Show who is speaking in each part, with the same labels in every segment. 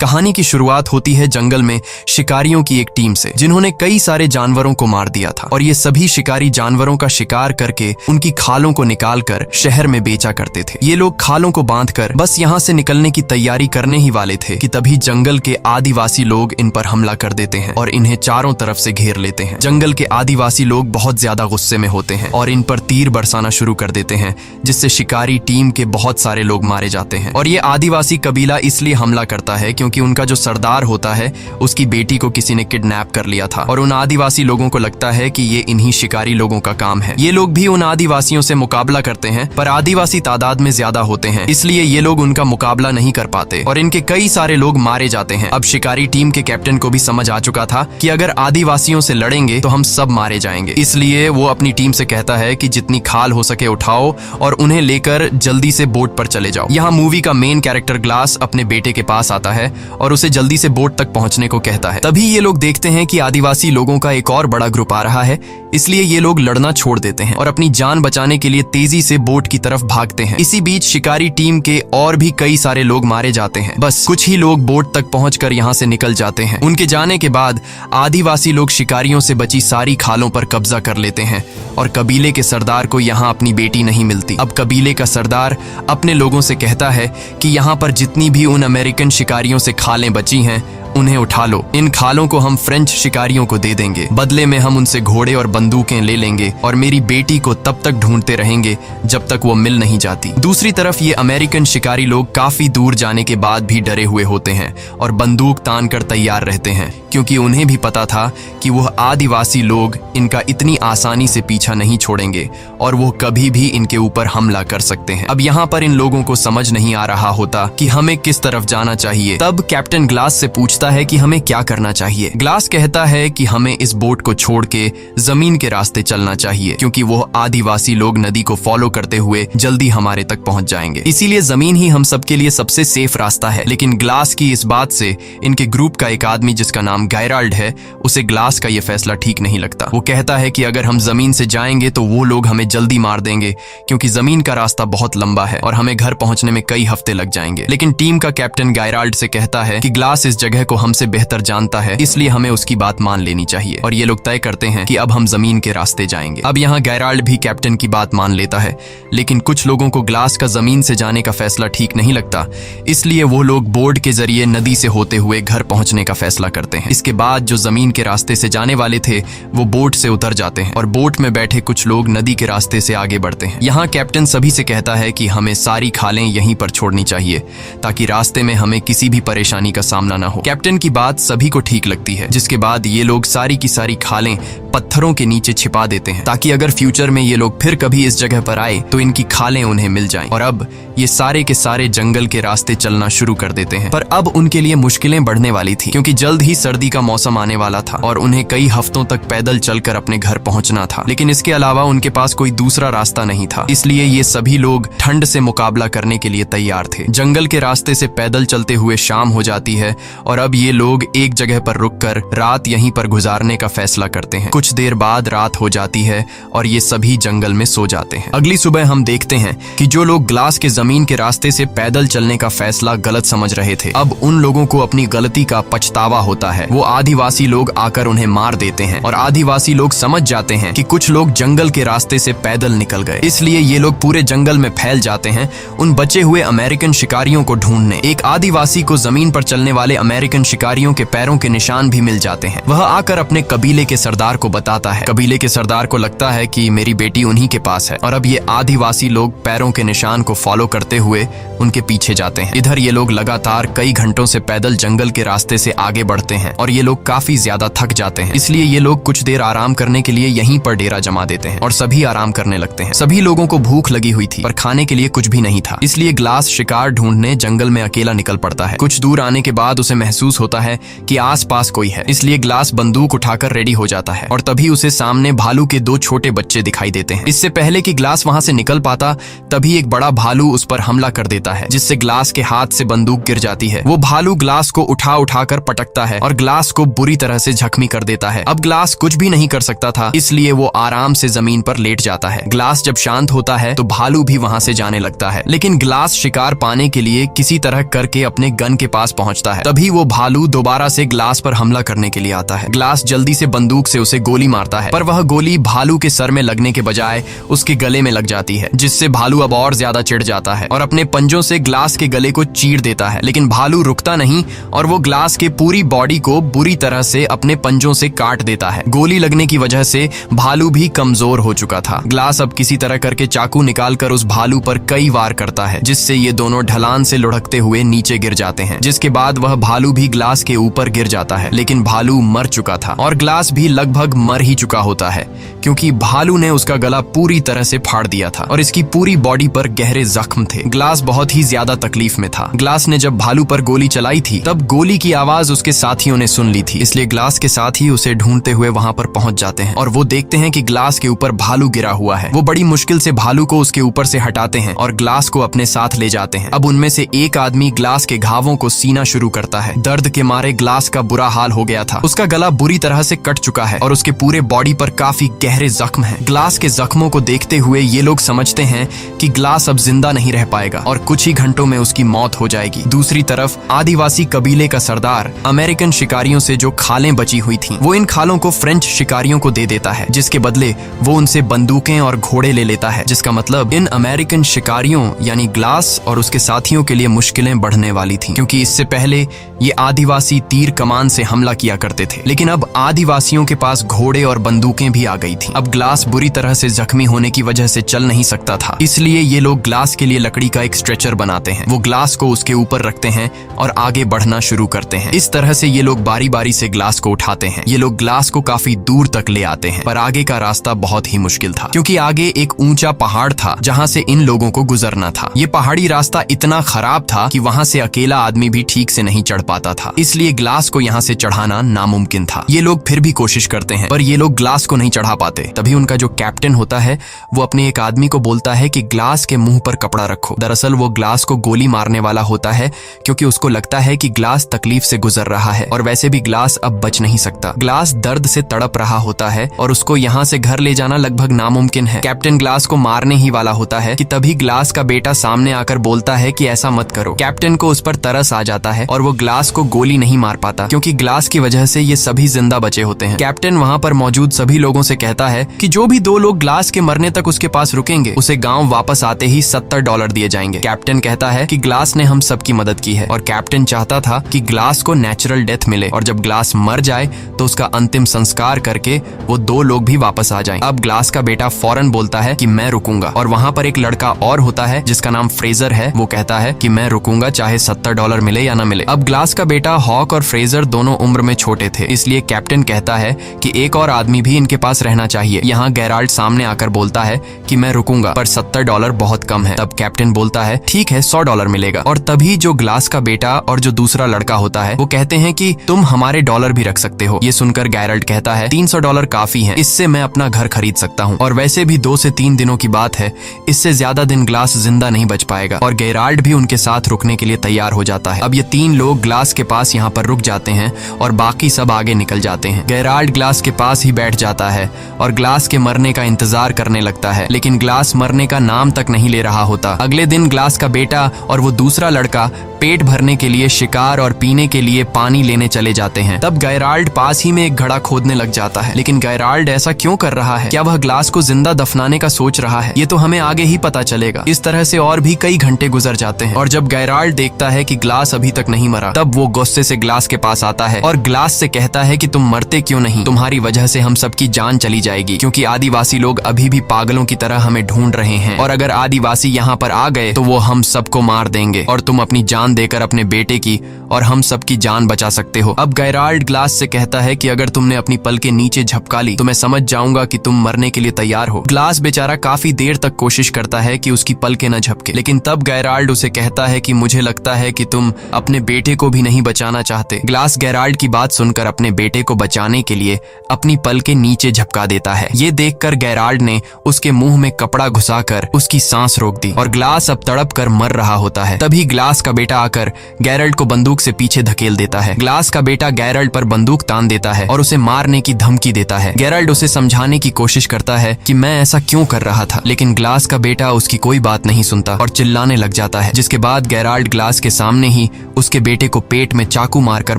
Speaker 1: कहानी की शुरुआत होती है जंगल में शिकारियों की एक टीम से, जिन्होंने कई सारे जानवरों को मार दिया था और ये सभी शिकारी जानवरों का शिकार करके उनकी खालों को निकालकर शहर में बेचा करते थे। ये लोग खालों को बांधकर बस यहाँ से निकलने की तैयारी करने ही वाले थे कि तभी जंगल के आदिवासी लोग इन पर हमला कर देते हैं और इन्हें चारों तरफ से घेर लेते हैं। जंगल के आदिवासी लोग बहुत ज्यादा गुस्से में होते हैं और इन पर तीर बरसाना शुरू कर देते हैं, जिससे शिकारी टीम के बहुत सारे लोग मारे जाते हैं। और ये आदिवासी कबीला इसलिए हमला करता है क्योंकि उनका जो सरदार होता है उसकी बेटी को किसी ने किडनैप कर लिया था और उन आदिवासी लोगों को लगता है कि ये इन्हीं शिकारी लोगों का काम है। ये लोग भी उन आदिवासियों से मुकाबला करते हैं, पर आदिवासी तादाद में ज्यादा होते हैं, इसलिए ये लोग उनका मुकाबला नहीं कर पाते और इनके कई सारे लोग मारे जाते हैं। अब शिकारी टीम के कैप्टन को भी समझ आ चुका था कि अगर आदिवासियों से लड़ेंगे तो हम सब मारे जाएंगे, इसलिए वो अपनी टीम से कहता है कि जितनी खाल हो सके उठाओ और उन्हें लेकर जल्दी से बोट पर चले जाओ। यहाँ मूवी का मेन कैरेक्टर ग्लास अपने बेटे के पास आता है और उसे जल्दी से बोट तक पहुंचने को कहता है। तभी ये लोग देखते हैं कि आदिवासी लोगों का एक और बड़ा ग्रुप आ रहा है, इसलिए ये लोग लड़ना छोड़ देते हैं और अपनी जान बचाने के लिए तेजी से बोट की तरफ भागते हैं। इसी बीच शिकारी टीम के और भी कई सारे लोग मारे जाते हैं। बस कुछ ही लोग बोट तक पहुंचकर यहाँ से निकल जाते हैं। उनके जाने के बाद आदिवासी लोग शिकारियों से बची सारी खालों पर कब्जा कर लेते हैं और कबीले के सरदार को यहाँ अपनी बेटी नहीं मिलती। अब कबीले का सरदार अपने लोगों से कहता है कि यहाँ पर जितनी भी उन अमेरिकन शिकारियों से खालें बची हैं उन्हें उठा लो। इन खालों को हम फ्रेंच शिकारियों को दे देंगे, बदले में हम उनसे घोड़े और बंदूकें ले लेंगे और मेरी बेटी को तब तक ढूंढते रहेंगे जब तक वो मिल नहीं जाती। दूसरी तरफ ये अमेरिकन शिकारी लोग काफी दूर जाने के बाद भी डरे हुए होते हैं और बंदूक तान कर तैयार रहते हैं, क्योंकि उन्हें भी पता था कि वह आदिवासी लोग इनका इतनी आसानी से पीछा नहीं छोड़ेंगे और वो कभी भी इनके ऊपर हमला कर सकते हैं। अब यहाँ पर इन लोगों को समझ नहीं आ रहा होता कि हमें किस तरफ जाना चाहिए। तब कैप्टन ग्लास से पूछता है कि हमें क्या करना चाहिए। ग्लास कहता है कि हमें इस बोट को छोड़ के जमीन के रास्ते चलना चाहिए, क्योंकि वो आदिवासी लोग नदी को फॉलो करते हुए जल्दी हमारे तक पहुंच जाएंगे, इसीलिए जमीन ही हम सबके लिए सबसे सेफ रास्ता है। लेकिन ग्लास की इस बात से इनके ग्रुप का एक आदमी जिसका नाम गैराल्ड है, उसे ग्लास का ये फैसला ठीक नहीं लगता। वो कहता है कि अगर हम जमीन से जाएंगे तो वो लोग हमें जल्दी मार देंगे, क्योंकि जमीन का रास्ता बहुत लंबा है और हमें घर पहुंचने में कई हफ्ते लग जाएंगे। लेकिन टीम का कैप्टन गैराल्ड से कहता है कि ग्लास इस जगह को हमसे बेहतर जानता है, इसलिए हमें उसकी बात मान लेनी चाहिए और ये लोग तय करते हैं कि अब हम जमीन के रास्ते जाएंगे। अब यहाँ गैराल्ड भी कैप्टन की बात मान लेता है, लेकिन कुछ लोगों को ग्लास का जमीन से जाने का फैसला ठीक नहीं लगता, इसलिए वो लोग बोट के जरिए नदी से होते हुए घर पहुंचने का फैसला करते हैं। इसके बाद जो जमीन के रास्ते से जाने वाले थे वो बोट से उतर जाते हैं और बोट में बैठे कुछ लोग नदी के रास्ते से आगे बढ़ते हैं। यहाँ कैप्टन सभी से कहता है कि हमें सारी खालें यहीं पर छोड़नी चाहिए ताकि रास्ते में हमें किसी भी परेशानी का सामना न हो। कैप्टन की बात सभी को ठीक लगती है, जिसके बाद ये लोग सारी की सारी खालें पत्थरों के नीचे छिपा देते हैं ताकि अगर फ्यूचर में ये लोग फिर कभी इस जगह पर आए तो इनकी खालें उन्हें मिल जाएं। और अब ये सारे के सारे जंगल के रास्ते चलना शुरू कर देते हैं। पर अब उनके लिए मुश्किलें बढ़ने वाली थी, क्योंकि जल्द ही सर्दी का मौसम आने वाला था और उन्हें कई हफ्तों तक पैदल चलकर अपने घर पहुंचना था। लेकिन इसके अलावा उनके पास कोई दूसरा रास्ता नहीं था, इसलिए ये सभी लोग ठंड से मुकाबला करने के लिए तैयार थे। जंगल के रास्ते से पैदल चलते हुए शाम हो जाती है और अब ये लोग एक जगह पर रुककर रात यहीं पर गुजारने का फैसला करते हैं। कुछ देर बाद रात हो जाती है और ये सभी जंगल में सो जाते हैं। अगली सुबह हम देखते हैं कि जो लोग ग्लास के जमीन के रास्ते से पैदल चलने का फैसला गलत समझ रहे थे, अब उन लोगों को अपनी गलती का पछतावा होता है। वो आदिवासी लोग आकर उन्हें मार देते हैं और आदिवासी लोग समझ जाते हैं कि कुछ लोग जंगल के रास्ते से पैदल निकल गए, इसलिए ये लोग पूरे जंगल में फैल जाते हैं उन बचे हुए अमेरिकन शिकारियों को ढूंढने। एक आदिवासी को जमीन पर चलने वाले अमेरिकन शिकारियों के पैरों के निशान भी मिल जाते हैं। वह आकर अपने कबीले के सरदार को बताता है। कबीले के सरदार को लगता है कि मेरी बेटी उन्हीं के पास है और अब ये आदिवासी लोग पैरों के निशान को फॉलो करते हुए उनके पीछे जाते हैं। इधर ये लोग लगातार कई घंटों से पैदल जंगल के रास्ते से आगे बढ़ते हैं और ये लोग काफी ज्यादा थक जाते हैं, इसलिए ये लोग कुछ देर आराम करने के लिए यहीं पर डेरा जमा देते हैं और सभी आराम करने लगते हैं। सभी लोगों को भूख लगी हुई थी पर खाने के लिए कुछ भी नहीं था, इसलिए ग्लास शिकार ढूंढने जंगल में अकेला निकल पड़ता है। कुछ दूर आने के बाद उसे महसूस महसूस होता है कि आसपास कोई है, इसलिए ग्लास बंदूक उठाकर रेडी हो जाता है और तभी उसे सामने भालू के 2 छोटे बच्चे दिखाई देते हैं। इससे पहले कि ग्लास वहां से निकल पाता तभी एक बड़ा भालू उस पर हमला कर देता है, जिससे ग्लास के हाथ से बंदूक गिर जाती है। वो भालू ग्लास को उठाकर पटकता है और ग्लास को बुरी तरह से जख्मी कर देता है। अब ग्लास कुछ भी नहीं कर सकता था, इसलिए वो आराम से जमीन पर लेट जाता है। ग्लास जब शांत होता है तो भालू भी वहां से जाने लगता है, लेकिन ग्लास शिकार पाने के लिए किसी तरह करके अपने गन के पास पहुंचता है। तभी वो भालू दोबारा से ग्लास पर हमला करने के लिए आता है। ग्लास जल्दी से बंदूक से उसे गोली मारता है, पर वह गोली भालू के सर में लगने के बजाय उसके गले में लग जाती है, जिससे भालू अब और ज्यादा चिढ़ जाता है और अपने पंजों से ग्लास के गले को चीर देता है। लेकिन भालू रुकता नहीं और वो ग्लास के पूरी बॉडी को बुरी तरह से अपने पंजों से काट देता है। गोली लगने की वजह से भालू भी कमजोर हो चुका था। ग्लास अब किसी तरह करके चाकू निकालकर उस भालू पर कई वार करता है, जिससे ये दोनों ढलान से लुढ़कते हुए नीचे गिर जाते हैं, जिसके बाद वह भालू भी ग्लास के ऊपर गिर जाता है। लेकिन भालू मर चुका था और ग्लास भी लगभग मर ही चुका होता है, क्योंकि भालू ने उसका गला पूरी तरह से फाड़ दिया था और इसकी पूरी बॉडी पर गहरे जख्म थे। ग्लास बहुत ही ज्यादा तकलीफ में था। ग्लास ने जब भालू पर गोली चलाई थी तब गोली की आवाज उसके साथियों ने सुन ली थी, इसलिए ग्लास के साथी उसे ढूंढते हुए वहां पर पहुंच जाते हैं और वो देखते हैं कि ग्लास के ऊपर भालू गिरा हुआ है। वो बड़ी मुश्किल से भालू को उसके ऊपर से हटाते हैं और ग्लास को अपने साथ ले जाते हैं। अब उनमें से एक आदमी ग्लास के घावों को सीना शुरू करता है। दर्द के मारे ग्लास का बुरा हाल हो गया था। उसका गला बुरी तरह से कट चुका है और उसके पूरे बॉडी पर काफी गहरे जख्म हैं। ग्लास के जख्मों को देखते हुए ये लोग समझते हैं कि ग्लास अब जिंदा नहीं रह पाएगा और कुछ ही घंटों में उसकी मौत हो जाएगी। दूसरी तरफ आदिवासी कबीले का सरदार अमेरिकन शिकारियों से जो खालें बची हुई थीं, वो इन खालों को फ्रेंच शिकारियों को दे देता है, जिसके बदले वो उनसे बंदूकें और घोड़े ले लेता है, जिसका मतलब इन अमेरिकन शिकारियों यानी ग्लास और उसके साथियों के लिए मुश्किलें बढ़ने वाली थीं, क्योंकि इससे पहले ये आदिवासी तीर कमान से हमला किया करते थे, लेकिन अब आदिवासियों के पास घोड़े और बंदूकें भी आ गई थीं। अब ग्लास बुरी तरह से जख्मी होने की वजह से चल नहीं सकता था, इसलिए ये लोग ग्लास के लिए लकड़ी का एक स्ट्रेचर बनाते हैं। वो ग्लास को उसके ऊपर रखते हैं और आगे बढ़ना शुरू करते हैं। इस तरह से ये लोग बारी बारी से ग्लास को उठाते हैं। ये लोग ग्लास को काफी दूर तक ले आते हैं, पर आगे का रास्ता बहुत ही मुश्किल था, क्योंकि आगे एक ऊंचा पहाड़ था जहां से इन लोगों को गुजरना था। ये पहाड़ी रास्ता इतना खराब था कि वहां से अकेला आदमी भी ठीक से नहीं चढ़ पाता था, इसलिए ग्लास को यहाँ से चढ़ाना नामुमकिन था। ये लोग फिर भी कोशिश करते हैं, पर ये लोग ग्लास को नहीं चढ़ा पाते। तभी उनका जो कैप्टन होता है वो अपने एक आदमी को बोलता है कि ग्लास के मुंह पर कपड़ा रखो। दरअसल वो ग्लास को गोली मारने वाला होता है, क्योंकि उसको लगता है कि ग्लास तकलीफ से गुजर रहा है और वैसे भी ग्लास अब बच नहीं सकता। ग्लास दर्द से तड़प रहा होता है और उसको यहाँ से घर ले जाना लगभग नामुमकिन है। कैप्टन ग्लास को मारने ही वाला होता है कि तभी ग्लास का बेटा सामने आकर बोलता है कि ऐसा मत करो। कैप्टन को उस पर तरस आ जाता है और वो ग्लास को गोली नहीं मार पाता, क्योंकि ग्लास की वजह से ये सभी जिंदा बचे होते हैं। कैप्टन वहाँ पर मौजूद सभी लोगों से कहता है कि जो भी 2 लोग ग्लास के मरने तक उसके पास रुकेंगे उसे गाँव वापस आते ही $70 दिए जाएंगे। कैप्टन कहता है कि ग्लास ने हम सबकी मदद की है और कैप्टन चाहता था कि ग्लास को नेचुरल डेथ मिले और जब ग्लास मर जाए तो उसका अंतिम संस्कार करके वो 2 लोग भी वापस आ जाएं। अब ग्लास का बेटा फौरन बोलता है कि मैं रुकूंगा, और वहाँ पर एक लड़का और होता है जिसका नाम फ्रेजर है। वो कहता है कि मैं रुकूंगा चाहे $70 मिले या ना मिले। अब ग्लास का बेटा हॉक और फ्रेजर दोनों उम्र में छोटे थे, इसलिए कैप्टन कहता है कि एक और आदमी भी इनके पास रहना चाहिए। यहाँ गेराल्ड सामने आकर बोलता है कि मैं रुकूंगा, पर $70 बहुत कम है। तब कैप्टन बोलता है ठीक है, $100 मिलेगा। और तभी जो ग्लास का बेटा और जो दूसरा लड़का होता है वो कहते हैं कि तुम हमारे डॉलर भी रख सकते हो। ये सुनकर गेराल्ड कहता है $300 काफी है, इससे मैं अपना घर खरीद सकता हूँ, और वैसे भी 2 से 3 दिनों की बात है, इससे ज्यादा दिन ग्लास जिंदा नहीं बच पाएगा। और गेराल्ड भी उनके साथ रुकने के लिए तैयार हो जाता है। अब ये 3 लोग ग्लास के पास यहाँ पर रुक जाते हैं और बाकी सब आगे निकल जाते हैं। गेराल्ड ग्लास के पास ही बैठ जाता है और ग्लास के मरने का इंतजार करने लगता है, लेकिन ग्लास मरने का नाम तक नहीं ले रहा होता। अगले दिन ग्लास का बेटा और वो दूसरा लड़का पेट भरने के लिए शिकार और पीने के लिए पानी लेने चले जाते हैं। तब गेराल्ड पास ही में एक घड़ा खोदने लग जाता है, लेकिन गेराल्ड ऐसा क्यों कर रहा है? क्या वह ग्लास को जिंदा दफनाने का सोच रहा है? ये तो हमें आगे ही पता चलेगा। इस तरह से और भी कई घंटे गुजर जाते हैं और जब गेराल्ड देखता है कि ग्लास अभी तक नहीं मरा, तब वो गुस्से से ग्लास के पास आता है और ग्लास से कहता है कि तुम मरते क्यों नहीं? तुम्हारी वजह से हम सबकी जान चली जाएगी, क्योंकि आदिवासी लोग अभी भी पागलों की तरह हमें ढूंढ रहे हैं, और अगर आदिवासी यहाँ पर आ गए तो वो हम सबको मार देंगे और तुम अपनी जान जान देकर अपने बेटे की और हम सबकी जान बचा सकते हो। अब गेराल्ड ग्लास से कहता है कि अगर तुमने अपनी पल के नीचे झपका ली तो मैं समझ जाऊंगा कि तुम मरने के लिए तैयार हो। ग्लास बेचारा काफी देर तक कोशिश करता है कि उसकी पलकें न झपके, लेकिन तब गेराल्ड उसे कहता है कि मुझे लगता है कि तुम अपने बेटे को भी नहीं बचाना चाहते। ग्लास गेराल्ड की बात सुनकर अपने बेटे को बचाने के लिए अपनी पलकें नीचे झपका देता है। ये देखकर गेराल्ड ने उसके मुंह में कपड़ा घुसाकर उसकी सांस रोक दी और ग्लास अब तड़प कर मर रहा होता है। तभी ग्लास का बेटा आकर गेराल्ड को बंदूक से पीछे धकेल देता है। ग्लास का बेटा गेराल्ड पर बंदूक तान देता है और उसे मारने की धमकी देता है। गेराल्ड उसे समझाने की कोशिश करता है कि मैं ऐसा क्यों कर रहा था, लेकिन ग्लास का बेटा उसकी कोई बात नहीं सुनता और चिल्लाने लग जाता है, जिसके बाद गेराल्ड ग्लास के सामने ही उसके बेटे को पेट में चाकू मारकर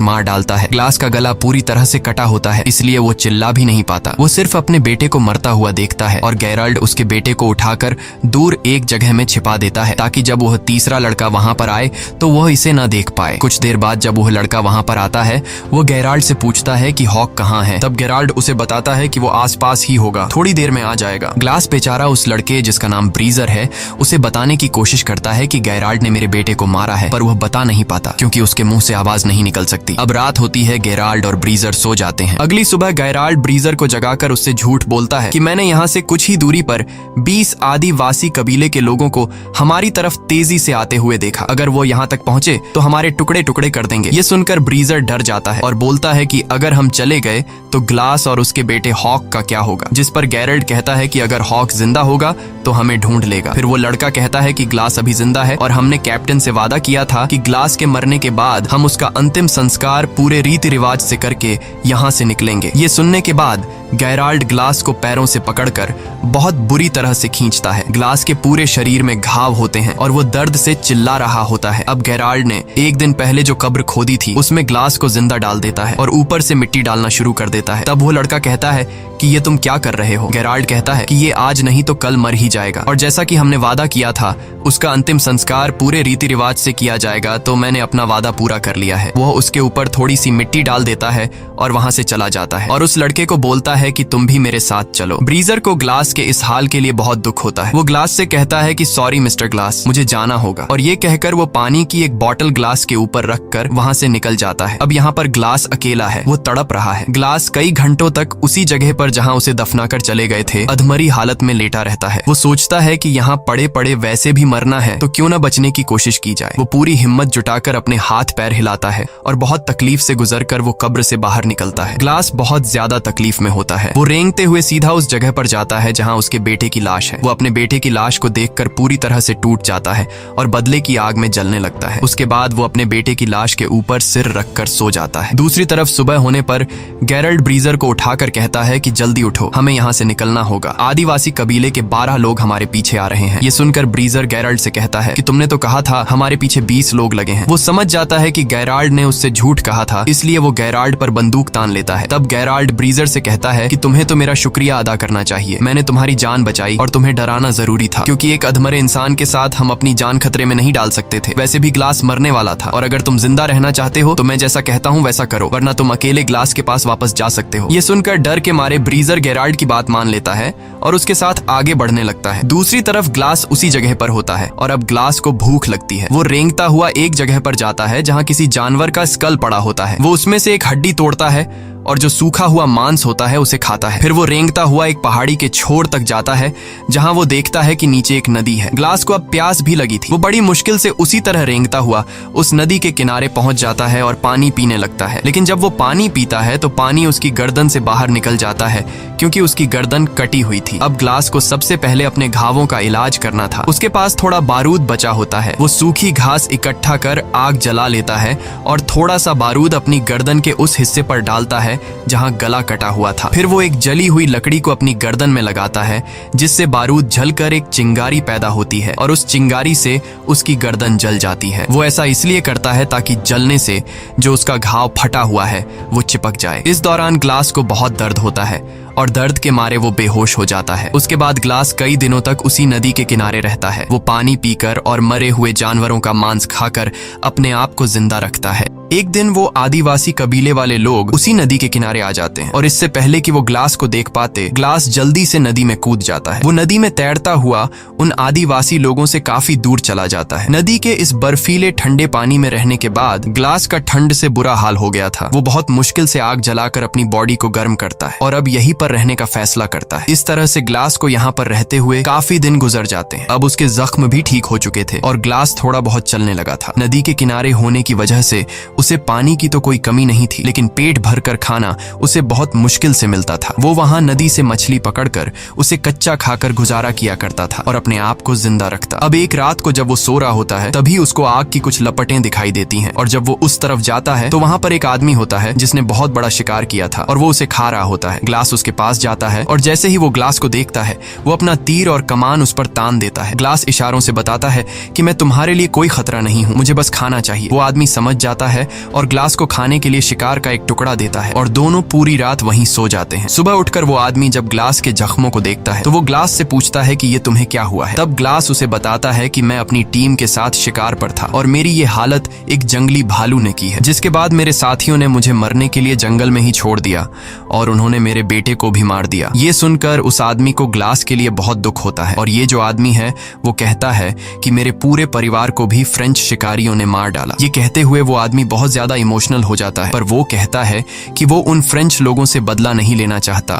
Speaker 1: मार डालता है। ग्लास का गला पूरी तरह से कटा होता है, इसलिए वो चिल्ला भी नहीं पाता। वो सिर्फ अपने बेटे को मरता हुआ देखता है और गेराल्ड उसके बेटे को उठाकर दूर एक जगह में छिपा देता है ताकि जब वह तीसरा लड़का वहां पर आए तो वह इसे न देख पाए। कुछ देर बाद जब वह लड़का वहां पर आता है, वो गेराल्ड से पूछता है कि हॉक कहाँ है। तब गेराल्ड उसे बताता है कि वो आसपास ही होगा, थोड़ी देर में आ जाएगा। ग्लास बेचारा उस लड़के जिसका नाम ब्रीजर है उसे बताने की कोशिश करता है कि गेराल्ड ने मेरे बेटे को मारा है, पर वह बता नहीं पाता क्योंकि उसके मुंह से आवाज नहीं निकल सकती। अब रात होती है, गेराल्ड और ब्रीजर सो जाते हैं। अगली सुबह गेराल्ड ब्रीजर को जगाकर उससे झूठ बोलता है कि मैंने यहाँ से कुछ ही दूरी पर 20 आदिवासी कबीले के लोगों को हमारी तरफ तेजी से आते हुए देखा। अगर वो यहाँ तक पहुंचे तो हमारे टुकड़े टुकड़े कर देंगे। ये सुनकर ब्रीजर डर जाता है और बोलता है कि अगर हम चले गए तो ग्लास और उसके बेटे हॉक का क्या होगा, जिस पर गेराल्ड कहता है कि अगर हॉक जिंदा होगा तो हमें ढूंढ लेगा। फिर वो लड़का कहता है कि ग्लास अभी जिंदा है और हमने कैप्टन से वादा किया था कि ग्लास के मरने के बाद हम उसका अंतिम संस्कार पूरे रीति रिवाज से करके यहाँ से निकलेंगे। ये सुनने के बाद गेराल्ड ग्लास को पैरों से पकड़कर बहुत बुरी तरह से खींचता है। ग्लास के पूरे शरीर में घाव होते हैं और वो दर्द से चिल्ला रहा होता है। अब गेराल्ड ने एक दिन पहले जो कब्र खोदी थी उसमें ग्लास को जिंदा डाल देता है और ऊपर से मिट्टी डालना शुरू कर देता है। तब वो लड़का कहता है कि ये तुम क्या कर रहे हो। गेराल्ड कहता है कि ये आज नहीं तो कल मर ही जाएगा और जैसा कि हमने वादा किया था उसका अंतिम संस्कार पूरे रीति रिवाज से किया जाएगा, तो मैंने अपना वादा पूरा कर लिया है। वो उसके ऊपर थोड़ी सी मिट्टी डाल देता है और वहां से चला जाता है और उस लड़के को बोलता है कि तुम भी मेरे साथ चलो। ब्रीजर को ग्लास के इस हाल के लिए बहुत दुख होता है। वो ग्लास से कहता है कि सॉरी मिस्टर ग्लास, मुझे जाना होगा, और ये कहकर वो पानी की एक बॉटल ग्लास के ऊपर रखकर वहां से निकल जाता है। अब यहाँ पर ग्लास अकेला है, वो तड़प रहा है। ग्लास कई घंटों तक उसी जगह पर जहाँ उसे दफनाकर चले गए थे अधमरी हालत में लेटा रहता है। वो सोचता है कि यहाँ पड़े पड़े वैसे भी मरना है तो क्यों न बचने की कोशिश की जाए। वो पूरी हिम्मत जुटाकर अपने हाथ पैर हिलाता है और बहुत तकलीफ से गुजरकर वो कब्र से बाहर निकलता है। ग्लास बहुत ज्यादा तकलीफ में होता है। वो रेंगते हुए सीधा उस जगह पर जाता है जहाँ उसके बेटे की लाश है। वो अपने बेटे की लाश को देखकर पूरी तरह से टूट जाता है और बदले की आग में जलने लगता है। उसके बाद वो अपने बेटे की लाश के ऊपर सिर रखकर सो जाता है। दूसरी तरफ सुबह होने पर गेराल्ड ब्रीजर को उठाकर कहता है कि जल्दी उठो, हमें यहाँ से निकलना होगा। आदिवासी कबीले के 12 लोग हमारे पीछे आ रहे हैं। ये सुनकर ब्रीजर गेराल्ड से कहता है कि तुमने तो कहा था हमारे पीछे 20 लोग लगे हैं। वो समझ जाता है कि गेराल्ड ने उससे झूठ कहा था, इसलिए वो गेराल्ड पर बंदूक तान लेता है। तब गेराल्ड ब्रीजर से कहता है कि तुम्हें तो मेरा शुक्रिया अदा करना चाहिए। मैंने तुम्हारी जान बचाई और तुम्हें डराना जरूरी था, क्योंकि एक अधमरे इंसान के साथ हम अपनी जान खतरे में नहीं डाल सकते थे। वैसे भी ग्लास मरने वाला था और अगर तुम जिंदा रहना चाहते हो तो मैं जैसा कहता हूँ वैसा करो, वरना तुम अकेले ग्लास के पास वापस जा सकते हो। ये सुनकर डर के मारे ब्रीजर गेराल्ड की बात मान लेता है और उसके साथ आगे बढ़ने लगता है। दूसरी तरफ ग्लास उसी जगह पर होता है और अब ग्लास को भूख लगती है। वो रेंगता हुआ एक जगह पर जाता है जहाँ किसी जानवर का स्कल पड़ा होता है। वो उसमें से एक हड्डी तोड़ता है और जो सूखा हुआ मांस होता है उसे खाता है। फिर वो रेंगता हुआ एक पहाड़ी के छोर तक जाता है जहां वो देखता है कि नीचे एक नदी है। ग्लास को अब प्यास भी लगी थी। वो बड़ी मुश्किल से उसी तरह रेंगता हुआ उस नदी के किनारे पहुंच जाता है और पानी पीने लगता है। लेकिन जब वो पानी पीता है तो पानी उसकी गर्दन से बाहर निकल जाता है क्योंकि उसकी गर्दन कटी हुई थी। अब ग्लास को सबसे पहले अपने घावों का इलाज करना था। उसके पास थोड़ा बारूद बचा होता है। वो सूखी घास इकट्ठा कर आग जला लेता है और थोड़ा सा बारूद अपनी गर्दन के उस हिस्से पर डालता है जहां गला कटा हुआ था। फिर वो एक जली हुई लकड़ी को अपनी गर्दन में लगाता है जिससे बारूद जलकर एक चिंगारी पैदा होती है और उस चिंगारी से उसकी गर्दन जल जाती है। वो ऐसा इसलिए करता है ताकि जलने से जो उसका घाव फटा हुआ है वो चिपक जाए। इस दौरान ग्लास को बहुत दर्द होता है और दर्द के मारे वो बेहोश हो जाता है। उसके बाद ग्लास कई दिनों तक उसी नदी के किनारे रहता है। वो पानी पीकर और मरे हुए जानवरों का मांस खाकर अपने आप को जिंदा रखता है। एक दिन वो आदिवासी कबीले वाले लोग उसी नदी के किनारे आ जाते हैं और इससे पहले कि वो ग्लास को देख पाते, ग्लास जल्दी से नदी में कूद जाता है। वो नदी में तैरता हुआ उन आदिवासी लोगों से काफी दूर चला जाता है। नदी के इस बर्फीले ठंडे पानी में रहने के बाद ग्लास का ठंड से बुरा हाल हो गया था। वो बहुत मुश्किल से आग जलाकर अपनी बॉडी को गर्म करता है और अब यहीं पर रहने का फैसला करता है। इस तरह से ग्लास को यहाँ पर रहते हुए काफी दिन गुजर जाते हैं। अब उसके जख्म भी ठीक हो चुके थे और ग्लास थोड़ा बहुत चलने लगा था। नदी के किनारे होने की वजह से उसे पानी की तो कोई कमी नहीं थी, लेकिन पेट भरकर खाना उसे बहुत मुश्किल से मिलता था। वो वहां नदी से मछली पकड़कर उसे कच्चा खाकर गुजारा किया करता था और अपने आप को जिंदा रखता। अब एक रात को जब वो सो रहा होता है तभी उसको आग की कुछ लपटें दिखाई देती हैं और जब वो उस तरफ जाता है तो वहां पर एक आदमी होता है जिसने बहुत बड़ा शिकार किया था और वो उसे खा रहा होता है। ग्लास उसके पास जाता है और जैसे ही वो ग्लास को देखता है वो अपना तीर और कमान उस पर तान देता है। ग्लास इशारों से बताता है कि मैं तुम्हारे लिए कोई खतरा नहीं हूँ, मुझे बस खाना चाहिए। वो आदमी समझ जाता है और ग्लास को खाने के लिए शिकार का एक टुकड़ा देता है और दोनों पूरी रात वहीं सो जाते हैं। सुबह उठकर वो आदमी जब ग्लास के जख्मों को देखता है तो वो ग्लास से पूछता है कि ये तुम्हें क्या हुआ है। तब ग्लास उसे बताता है कि मैं अपनी टीम के साथ शिकार पर था और मेरी ये हालत एक जंगली भालू ने की है, जिसके बाद मेरे साथियों ने मुझे मरने के लिए जंगल में ही छोड़ दिया और उन्होंने मेरे बेटे को भी मार दिया। ये सुनकर उस आदमी को ग्लास के लिए बहुत दुख होता है और ये जो आदमी है वो कहता है कि मेरे पूरे परिवार को भी फ्रेंच शिकारियों ने मार डाला। ये कहते हुए वो आदमी बहुत ज्यादा इमोशनल हो जाता है, पर वो कहता है कि वो उन फ्रेंच लोगों से बदला नहीं लेना चाहता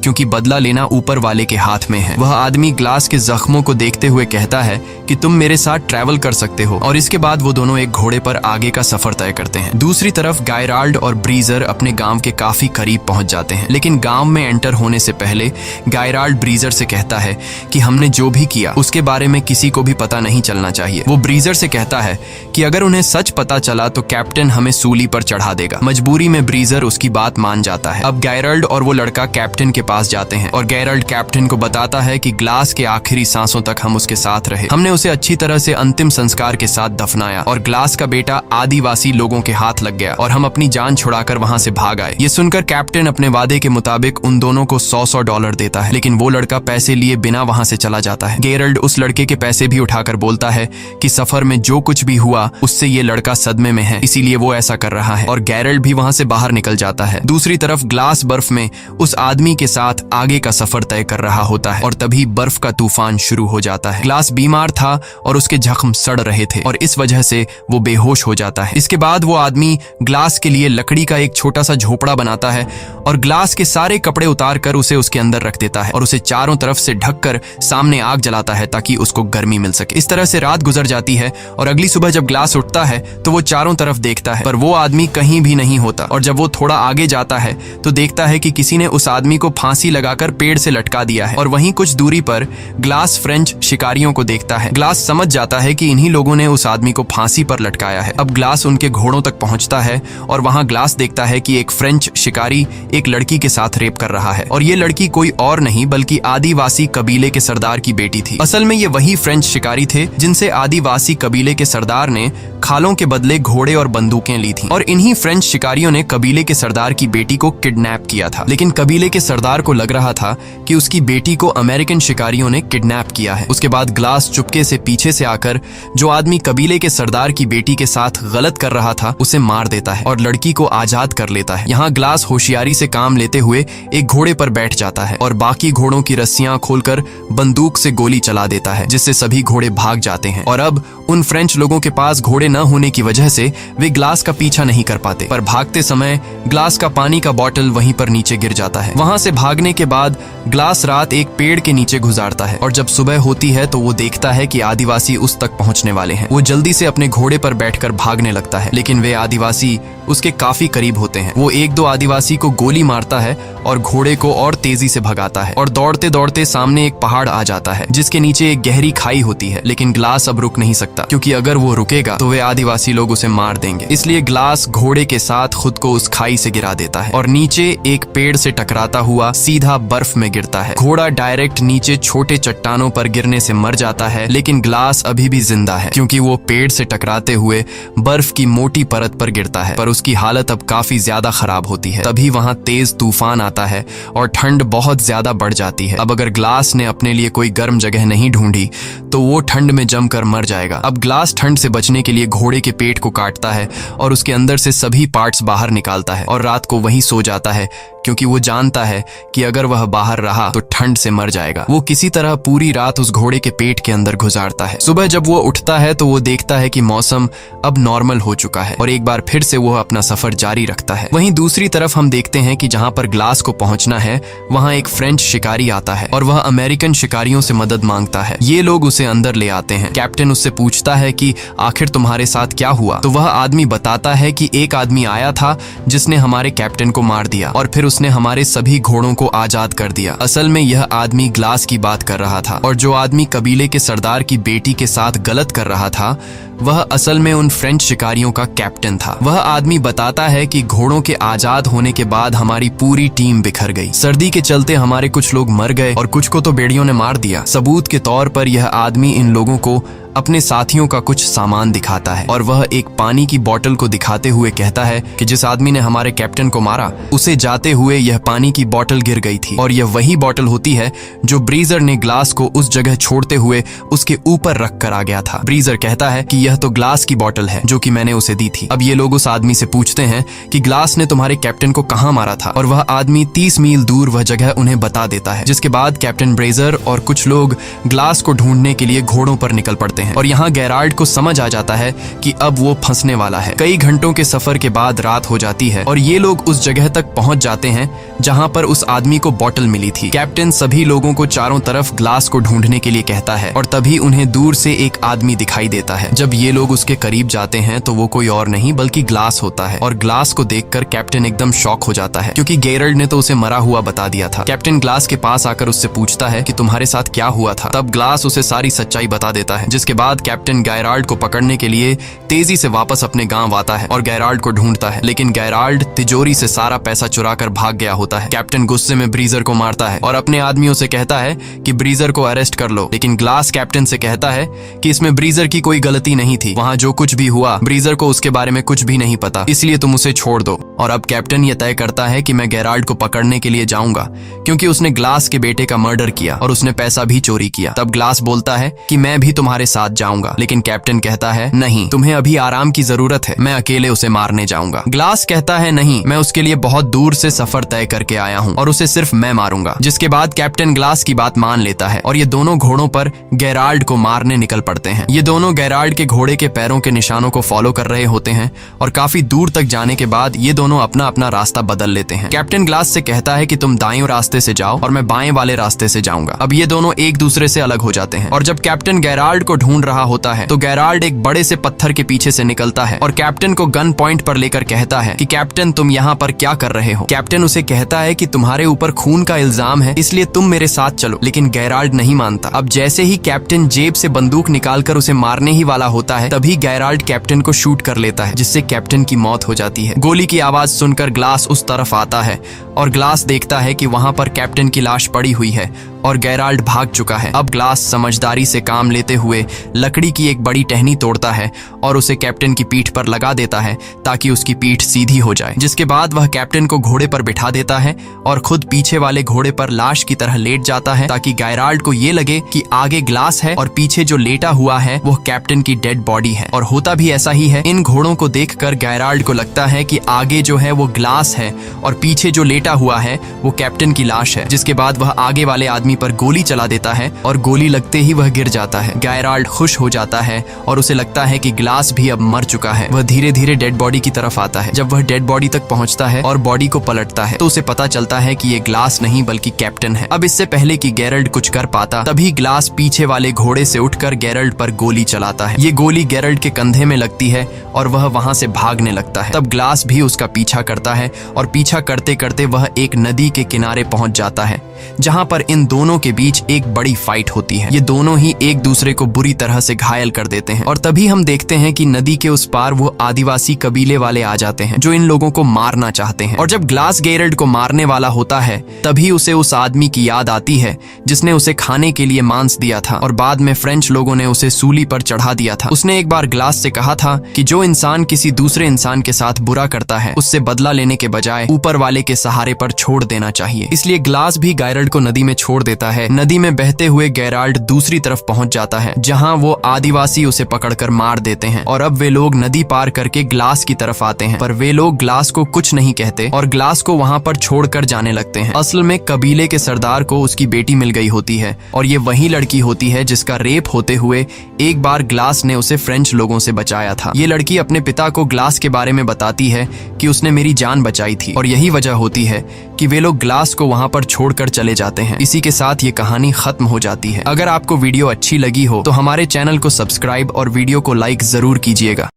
Speaker 1: क्योंकि बदला लेना ऊपर वाले के हाथ में है। वह आदमी ग्लास के जख्मों को देखते हुए कहता है कि तुम मेरे साथ ट्रैवल कर सकते हो और इसके बाद वो दोनों एक घोड़े पर आगे का सफर तय करते हैं। दूसरी तरफ गायराल्ड और ब्रीजर अपने गांव के काफी करीब पहुंच जाते हैं, लेकिन गांव में एंटर होने से पहले गायराल्ड ब्रीजर से कहता है कि हमने जो भी किया उसके बारे में किसी को भी पता नहीं चलना चाहिए। वो ब्रीजर से कहता है कि अगर उन्हें सच पता चला तो कैप्टन हमें सूली पर चढ़ा देगा। मजबूरी में ब्रीजर उसकी बात मान जाता है। अब गैरल्ड और वो लड़का कैप्टन के पास जाते हैं और गैरल्ड कैप्टन को बताता है कि ग्लास के आखिरी सांसों तक हम उसके साथ रहे, हमने उसे अच्छी तरह से अंतिम संस्कार के साथ दफनाया और ग्लास का बेटा आदिवासी लोगों के हाथ लग गया और हम अपनी जान छुड़ाकर वहां से भाग आए। ये सुनकर कैप्टन अपने वादे के मुताबिक उन दोनों को $100 देता है, लेकिन वो लड़का पैसे लिए बिना वहां से चला जाता है। गैरल्ड उस लड़के के पैसे भी उठाकर बोलता है कि सफर में जो कुछ भी हुआ उससे ये लड़का सदमे में है, इसीलिए वो ऐसा कर रहा है और गैरल्ड भी वहां से बाहर निकल जाता है। दूसरी तरफ ग्लास बर्फ में उस आदमी के साथ आगे का सफर तय कर रहा होता है और तभी बर्फ का तूफान शुरू हो जाता है। ग्लास बीमार था और उसके जख्म सड़ रहे थे और इस वजह से वो बेहोश हो जाता है। इसके बाद वो आदमी ग्लास के लिए लकड़ी का एक छोटा सा झोपड़ा बनाता है और ग्लास के सारे कपड़े उतार कर उसे उसके अंदर रख देता है और उसे चारों तरफ से ढककर सामने आग जलाता है ताकि उसको गर्मी मिल सके। इस तरह से रात गुजर जाती है और अगली सुबह जब ग्लास उठता है तो वो चारों तरफ देखता है पर वो आदमी कहीं भी नहीं होता और जब वो थोड़ा आगे जाता है तो देखता है कि किसी ने उस आदमी को फांसी लगाकर पेड़ से लटका दिया है और वहीं कुछ दूरी पर ग्लास फ्रेंच शिकारियों को देखता है। ग्लास समझ जाता है कि इन्हीं लोगों ने उस आदमी को फांसी पर लटकाया है। अब ग्लास उनके घोड़ों तक पहुंचता है और वहां ग्लास देखता है कि एक फ्रेंच शिकारी एक लड़की के साथ रेप कर रहा है और ये लड़की कोई और नहीं बल्कि आदिवासी कबीले के सरदार की बेटी थी। असल में ये वही फ्रेंच शिकारी थे जिनसे आदिवासी कबीले के सरदार ने खालों के बदले घोड़े और बंदूकें ली थी और इन्हीं फ्रेंच शिकारियों ने कबीले के सरदार की बेटी को किडनैप किया था। लेकिन कबीले के सरदार को लग रहा था कि उसकी बेटी को अमेरिकन शिकारियों ने किडनैप किया है। उसके बाद ग्लास चुपके से पीछे से आकर जो आदमी कबीले के सरदार की बेटी के साथ गलत कर रहा था उसे मार देता है और लड़की को आजाद कर लेता है। यहाँ ग्लास होशियारी से काम लेते हुए एक घोड़े पर बैठ जाता है और बाकी घोड़ों की रस्सियां खोलकर बंदूक से गोली चला देता है जिससे सभी घोड़े भाग जाते हैं और अब उन फ्रेंच लोगों के पास घोड़े न होने की वजह से वे ग्लास का पीछा नहीं कर पाते, पर भागते समय ग्लास का पानी का बोतल वहीं पर नीचे गिर जाता है। वहां से भागने के बाद ग्लास रात एक पेड़ के नीचे गुजारता है और जब सुबह होती है तो वो देखता है कि आदिवासी उस तक पहुंचने वाले हैं। वो जल्दी से अपने घोड़े पर बैठकर भागने लगता है, लेकिन वे आदिवासी उसके काफी करीब होते हैं। वो एक दो आदिवासी को गोली मारता है और घोड़े को और तेजी से भगाता है और दौड़ते दौड़ते सामने एक पहाड़ आ जाता है जिसके नीचे एक गहरी खाई होती है। लेकिन ग्लास अब रुक नहीं सकता क्योंकि अगर वो रुकेगा तो वे आदिवासी लोग उसे मार देंगे। इसलिए ग्लास घोड़े के साथ खुद को उस खाई से गिरा देता है और नीचे एक पेड़ से टकराता हुआ सीधा बर्फ में गिरता है। घोड़ा डायरेक्ट नीचे छोटे चट्टानों पर गिरने से मर जाता है, लेकिन ग्लास अभी भी जिंदा है क्योंकि वो पेड़ से टकराते हुए बर्फ की मोटी परत पर गिरता है, पर उसकी हालत अब काफी ज्यादा खराब होती है। तभी वहां तेज तूफान आता है है और ठंड बहुत ज्यादा बढ़ जाती है। अब अगर ग्लास ने अपने लिए कोई गर्म जगह नहीं ढूंढी तो वो ठंड में जमकर मर जाएगा। अब ग्लास ठंड से बचने के लिए घोड़े के पेट को काटता है और उसके अंदर से सभी पार्ट्स बाहर निकालता है और रात को वहीं सो जाता है, क्योंकि वो जानता है कि अगर वह बाहर रहा तो ठंड से मर जाएगा। वो किसी तरह पूरी रात उस घोड़े के पेट के अंदर गुजारता है। सुबह जब वो उठता है तो वो देखता है कि मौसम अब नॉर्मल हो चुका है और एक बार फिर से वो अपना सफर जारी रखता है। वहीं दूसरी तरफ हम देखते हैं कि जहां पर ग्लास को पहुंचना है वहां एक फ्रेंच शिकारी आता है और वह अमेरिकन शिकारियों से मदद मांगता है। ये लोग उसे अंदर ले आते हैं। कैप्टन उससे पूछता है कि आखिर तुम्हारे साथ क्या हुआ? तो वह आदमी बताता है कि एक आदमी आया था जिसने हमारे कैप्टन को मार दिया और फिर उसने हमारे सभी घोड़ों को आजाद कर दिया। असल में यह आदमी ग्लास की बात कर रहा था और जो आदमी कबीले के सरदार की बेटी के साथ गलत कर रहा था वह असल में उन फ्रेंच शिकारियों का कैप्टन था। वह आदमी बताता है कि घोड़ों के आजाद होने के बाद हमारी पूरी टीम बिखर गई। सर्दी के चलते हमारे कुछ लोग मर गए और कुछ को तो बेड़ियों ने मार दिया। सबूत के तौर पर यह आदमी इन लोगों को अपने साथियों का कुछ सामान दिखाता है और वह एक पानी की बोतल को दिखाते हुए कहता है कि जिस आदमी ने हमारे कैप्टन को मारा उसे जाते हुए यह पानी की बोतल गिर गई थी और यह वही बोतल होती है जो ब्रीजर ने ग्लास को उस जगह छोड़ते हुए उसके ऊपर रख कर आ गया था। ब्रीजर कहता है कि यह तो ग्लास की बोतल है जो कि मैंने उसे दी थी। अब ये लोग उस आदमी से पूछते हैं कि ग्लास ने तुम्हारे कैप्टन को कहाँ मारा था और वह आदमी 30 मील दूर वह जगह उन्हें बता देता है। जिसके बाद कैप्टन ब्रेजर और कुछ लोग ग्लास को ढूंढने के लिए घोड़ों पर निकल पड़ते हैं और यहाँ गेराल्ड को समझ आ जाता है कि अब वो फंसने वाला है। कई घंटों के सफर के बाद रात हो जाती है और ये लोग उस जगह तक पहुंच जाते हैं जहां पर उस आदमी को बोतल मिली थी। कैप्टन सभी लोगों को चारों तरफ ग्लास को ढूंढने के लिए कहता है और तभी उन्हें दूर से एक आदमी दिखाई देता है। जब ये लोग उसके करीब जाते हैं तो वो कोई और नहीं बल्कि ग्लास होता है और ग्लास को देखकर कैप्टन एकदम शॉक हो जाता है, क्योंकि गेराल्ड ने तो उसे मरा हुआ बता दिया था। कैप्टन ग्लास के पास आकर उससे पूछता है कि तुम्हारे साथ क्या हुआ था। तब ग्लास उसे सारी सच्चाई बता देता है। जिसके बाद कैप्टन गेराल्ड को पकड़ने के लिए तेजी से वापस अपने गांव आता है और गेराल्ड को ढूंढता है, लेकिन गेराल्ड तिजोरी से सारा पैसा चुराकर भाग गया होता है। कैप्टन गुस्से में ब्रीजर को मारता है और अपने आदमियों से कहता है कि ब्रीजर को अरेस्ट कर लो, लेकिन ग्लास कैप्टन से कहता है कि इसमें ब्रीजर की कोई गलती नहीं थी। वहां जो कुछ भी हुआ ब्रीजर को उसके बारे में कुछ भी नहीं पता, इसलिए तुम उसे छोड़ दो। और अब कैप्टन यह तय करता है कि मैं गेराल्ड को पकड़ने के लिए जाऊंगा, क्योंकि उसने ग्लास के बेटे का मर्डर किया और उसने पैसा भी चोरी किया। तब ग्लास बोलता है कि मैं भी तुम्हारे साथ जाऊंगा, लेकिन कैप्टन कहता है नहीं, तुम्हें अभी आराम की जरूरत है, मैं अकेले उसे मारने जाऊंगा। ग्लास कहता है नहीं, मैं उसके लिए बहुत दूर से सफर तय करके आया हूँ और उसे सिर्फ मैं मारूंगा। जिसके बाद कैप्टन ग्लास की बात मान लेता है और ये दोनों घोड़ों पर गेराल्ड को मारने निकल पड़ते हैं। ये दोनों गेराल्ड के घोड़े के पैरों के निशानों को फॉलो कर रहे होते हैं और काफी दूर तक जाने के बाद ये दोनों अपना अपना रास्ता बदल लेते हैं। कैप्टन ग्लास से कहता है कि तुम दाएं रास्ते से जाओ और मैं बाएं वाले रास्ते से जाऊंगा। अब ये दोनों एक दूसरे से अलग हो जाते हैं और जब कैप्टन गेराल्ड को ढूंढ रहा होता है तो गेराल्ड एक बड़े से पत्थर के पीछे से निकलता है और कैप्टन को गन पॉइंट पर लेकर कहता है कि कैप्टन तुम यहाँ पर क्या कर रहे हो। कैप्टन उसे कहता है कि तुम्हारे ऊपर खून का इल्जाम है, इसलिए तुम मेरे साथ चलो, लेकिन गेराल्ड नहीं मानता। अब जैसे ही कैप्टन जेब से बंदूक निकालकर उसे मारने ही वाला होता है तभी गेराल्ड कैप्टन को शूट कर लेता है, जिससे कैप्टन की मौत हो जाती है। गोली की आवाज सुनकर ग्लास उस तरफ आता है और ग्लास देखता है कि वहां पर कैप्टन की लाश पड़ी हुई है और गेराल्ड भाग चुका है। अब ग्लास समझदारी से काम लेते हुए लकड़ी की एक बड़ी टहनी तोड़ता है और उसे कैप्टन की पीठ पर लगा देता है ताकि उसकी पीठ सीधी हो जाए। जिसके बाद वह कैप्टन को घोड़े पर बिठा देता है और खुद पीछे वाले घोड़े पर लाश की तरह लेट जाता है ताकि गेराल्ड को ये लगे कि आगे ग्लास है और पीछे जो लेटा हुआ है वो कैप्टन की डेड बॉडी है। और होता भी ऐसा ही है। इन घोड़ों को देखकर गेराल्ड को लगता है कि आगे जो है वो ग्लास है और पीछे जो लेटा हुआ है वो कैप्टन की लाश है। जिसके बाद वह आगे वाले आदमी पर गोली चला देता है और गोली लगते ही वह गिर जाता है। गेराल्ड खुश हो जाता है और उसे लगता है कि ग्लास भी अब मर चुका है। वह धीरे धीरे डेड बॉडी की तरफ आता है। जब वह डेड बॉडी तक पहुंचता है और बॉडी को पलटता है तो उसे पता चलता है कि ये ग्लास नहीं बल्कि कैप्टन है। अब इससे पहले कि गेराल्ड कुछ कर पाता तभी ग्लास पीछे वाले घोड़े से उठकर गेराल्ड पर गोली चलाता है। ये गोली गेराल्ड के कंधे में लगती है और वह वहां से भागने लगता है। तब ग्लास भी उसका पीछा करता है और पीछा करते करते वह एक नदी के किनारे पहुंच जाता है। जहां पर इन दोनों के बीच एक बड़ी फाइट होती है। ये दोनों ही एक दूसरे को बुरी तरह से घायल कर देते हैं और तभी हम देखते हैं कि नदी के उस पार वो आदिवासी कबीले वाले आ जाते हैं जो इन लोगों को मारना चाहते हैं। और जब ग्लास गेरल्ड को मारने वाला होता है तभी उसे उस आदमी की याद आती है जिसने उसे खाने के लिए मांस दिया था और बाद में फ्रेंच लोगों ने उसे सूली पर चढ़ा दिया था। उसने एक बार ग्लास से कहा था कि जो इंसान किसी दूसरे इंसान के साथ बुरा करता है उससे बदला लेने के बजाय ऊपर वाले के सहारे पर छोड़ देना चाहिए। इसलिए ग्लास भी गेराल्ड को नदी में छोड़ देता है। नदी में बहते हुए गेराल्ड दूसरी तरफ पहुंच जाता है जहां वो आदिवासी उसे पकड़कर मार देते हैं और अब वे लोग नदी पार करके ग्लास की तरफ आते हैं, पर वे लोग ग्लास को कुछ नहीं कहते और ग्लास को वहां पर छोड़कर जाने लगते हैं। असल में कबीले के सरदार को उसकी बेटी मिल गई होती है और ये वही लड़की होती है जिसका रेप होते हुए एक बार ग्लास ने उसे फ्रेंच लोगों से बचाया था। ये लड़की अपने पिता को ग्लास के बारे में बताती है कि उसने मेरी जान बचाई थी और यही वजह होती है कि वे लोग ग्लास को वहां पर छोड़कर चले जाते हैं। इसी के साथ ये कहानी खत्म हो जाती है। अगर आपको वीडियो अच्छी लगी हो तो हमारे चैनल को सब्सक्राइब और वीडियो को लाइक जरूर कीजिएगा।